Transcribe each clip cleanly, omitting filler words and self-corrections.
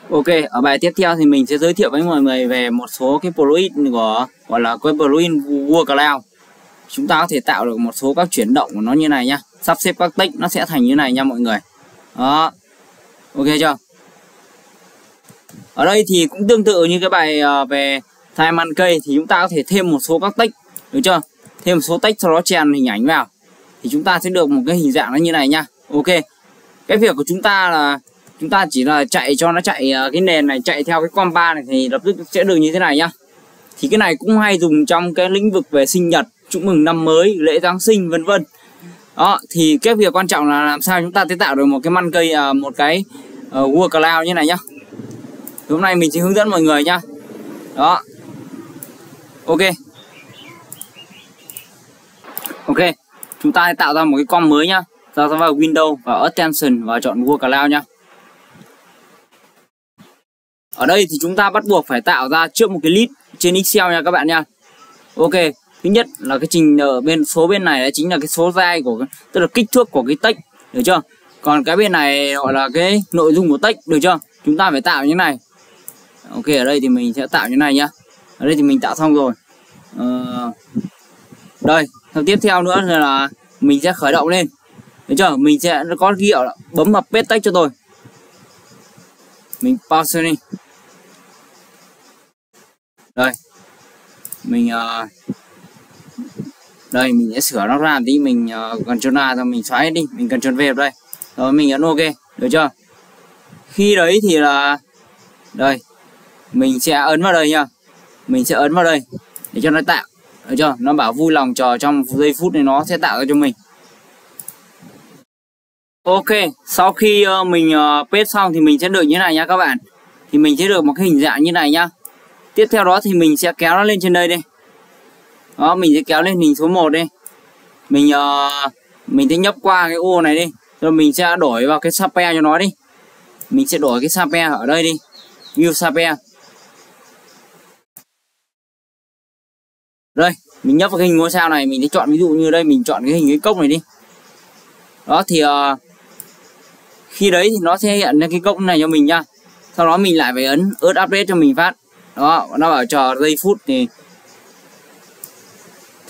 Ok, ở bài tiếp theo thì mình sẽ giới thiệu với mọi người về một số cái plugin của gọi là cái plugin Workaround. Chúng ta có thể tạo được một số các chuyển động của nó như này nhá, sắp xếp các text nó sẽ thành như này nha mọi người. Đó, ok chưa? Ở đây thì cũng tương tự như cái bài về Time Monkey thì chúng ta có thể thêm một số các text, được chưa? Thêm một số text sau đó chèn hình ảnh vào thì chúng ta sẽ được một cái hình dạng nó như này nha. Ok, cái việc của chúng ta là chúng ta chỉ là chạy cho nó chạy cái nền này chạy theo cái compa này thì lập tức sẽ được như thế này nhá. Thì cái này cũng hay dùng trong cái lĩnh vực về sinh nhật, chúc mừng năm mới, lễ Giáng sinh vân vân. Đó, thì cái việc quan trọng là làm sao chúng ta sẽ tạo được một cái monkey, một cái workaround như này nhá. Hôm nay mình sẽ hướng dẫn mọi người nhá. Đó. Ok. Ok, chúng ta tạo ra một cái com mới nhá. Ta vào Windows và Attention và chọn Workaround nhá. Ở đây thì chúng ta bắt buộc phải tạo ra trước một cái list trên Excel nha các bạn nha. Ok, thứ nhất là cái trình ở bên số bên này chính là cái số size của tức là kích thước của cái text, được chưa? Còn cái bên này gọi là cái nội dung của text, được chưa? Chúng ta phải tạo như này. Ok, ở đây thì mình sẽ tạo như này nhá. Ở đây thì mình tạo xong rồi. Đây, tiếp theo nữa là mình sẽ khởi động lên. Được chưa? Mình sẽ có ghi hiệu là bấm vào paste text cho tôi. Mình pause đi. Đây. Mình đây mình sẽ sửa nó ra tí, mình Ctrl A rồi mình xóa đi, mình Ctrl V vào đây. Rồi mình ấn ok, được chưa? Khi đấy thì là đây, mình sẽ ấn vào đây nha. Mình sẽ ấn vào đây để cho nó tạo, được chưa? Nó bảo vui lòng chờ trong giây phút này nó sẽ tạo ra cho mình. Ok, sau khi mình paste xong thì mình sẽ được như này nha các bạn. Thì mình sẽ được một cái hình dạng như này nhá. Tiếp theo đó thì mình sẽ kéo nó lên trên đây đi. Đó, mình sẽ kéo lên hình số 1 đi. Mình sẽ nhấp qua cái ô này đi. Rồi mình sẽ đổi vào cái Sape cho nó đi. Mình sẽ đổi cái Sape ở đây đi. View Sape. Đây, mình nhấp vào cái hình ngôi sao này, mình sẽ chọn ví dụ như đây mình chọn cái hình cái cốc này đi. Đó thì khi đấy thì nó sẽ hiện ra cái cốc này cho mình nha. Sau đó mình lại phải ấn ớt update cho mình phát. Đó, nó bảo chờ giây phút thì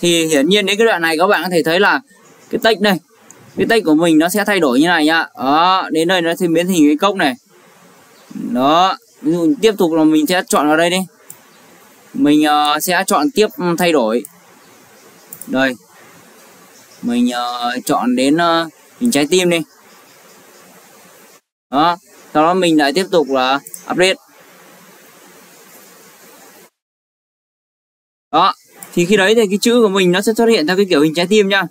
hiển nhiên đến cái đoạn này các bạn có thể thấy là cái text này, cái text của mình nó sẽ thay đổi như này nhá. Đó, đến đây nó sẽ biến thành cái cốc này. Đó, ví dụ tiếp tục là mình sẽ chọn vào đây đi. Mình sẽ chọn tiếp thay đổi. Đây. Mình chọn đến hình trái tim đi. Đó, sau đó mình lại tiếp tục là update. Đó, thì khi đấy thì cái chữ của mình nó sẽ xuất hiện theo cái kiểu hình trái tim nhá.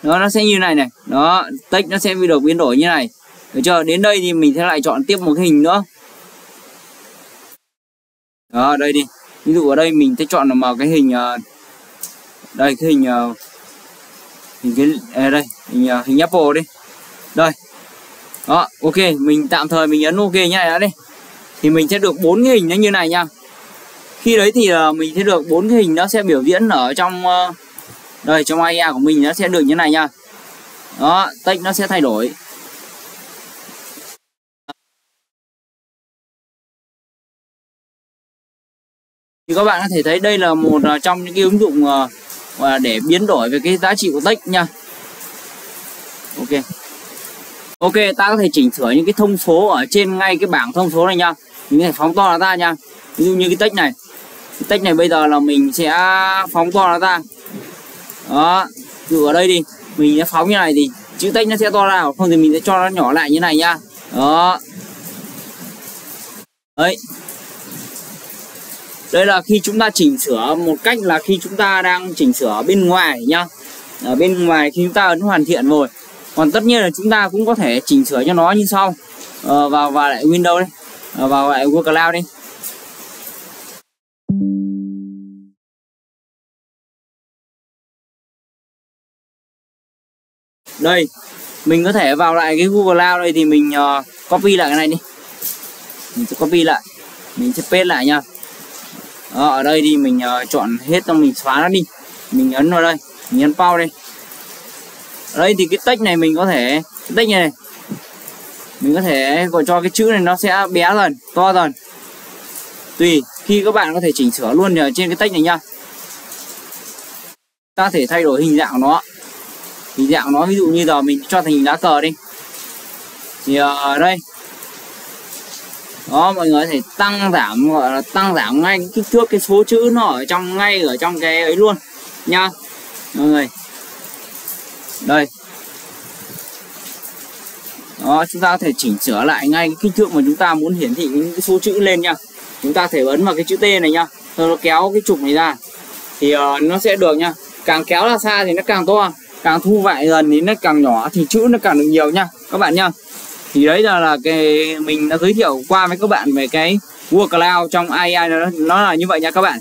Đó, nó sẽ như này này. Đó, text nó sẽ được biến đổi như này. Được chưa? Đến đây thì mình sẽ lại chọn tiếp một cái hình nữa. Đó, đây đi. Ví dụ ở đây mình sẽ chọn vào cái hình đây cái hình đây, hình Apple đi. Đây. Đó, ok, mình tạm thời mình ấn ok như này đã đi. Thì mình sẽ được 4 cái hình nó như này nha. Khi đấy thì mình sẽ được 4 cái hình nó sẽ biểu diễn ở trong đây trong AI của mình nó sẽ được như này nha. Đó, text nó sẽ thay đổi. Thì các bạn có thể thấy đây là một trong những cái ứng dụng để biến đổi về cái giá trị của text nha. Ok. Ok, ta có thể chỉnh sửa những cái thông số ở trên ngay cái bảng thông số này nha. Mình có thể phóng to nó ra nha. Ví dụ như cái text này. Cái text này bây giờ là mình sẽ phóng to nó ra. Đó, ví dụ ở đây đi, mình sẽ phóng như này thì chữ text nó sẽ to ra, không thì mình sẽ cho nó nhỏ lại như này nha. Đó. Đấy. Đây là khi chúng ta chỉnh sửa một cách là khi chúng ta đang chỉnh sửa bên ngoài nhá. Ở bên ngoài khi chúng ta ấn hoàn thiện rồi. Còn tất nhiên là chúng ta cũng có thể chỉnh sửa cho nó như sau. Vào lại Windows đi. Vào lại Workaround đi. Đây, mình có thể vào lại cái Google Cloud đây thì mình copy lại cái này đi. Mình sẽ copy lại. Mình sẽ paste lại nha. Đó, ở đây thì mình chọn hết xong mình xóa nó đi. Mình ấn vào đây, mình ấn pause đây. Ở đây thì cái text này mình có thể cái text này Mình có thể còn cho cái chữ này nó sẽ bé dần, to dần. Tùy khi các bạn có thể chỉnh sửa luôn ở trên cái text này nhá. Ta có thể thay đổi hình dạng của nó. Hình dạng nó ví dụ như giờ mình cho thành hình lá cờ đi. Thì ở đây đó, mọi người có thể tăng giảm, gọi là tăng giảm ngay kích thước cái số chữ nó ở trong, ngay ở trong cái ấy luôn nha mọi người. Đây đó, chúng ta có thể chỉnh sửa lại ngay cái kích thước mà chúng ta muốn hiển thị những cái số chữ lên nha. Chúng ta thể ấn vào cái chữ T này nha, rồi nó kéo cái trục này ra thì nó sẽ được nha. Càng kéo ra xa thì nó càng to, càng thu vại dần thì nó càng nhỏ, thì chữ nó càng được nhiều nha các bạn nha. Thì đấy là cái mình đã giới thiệu qua với các bạn về cái Google Cloud trong AI, nó là như vậy nha các bạn.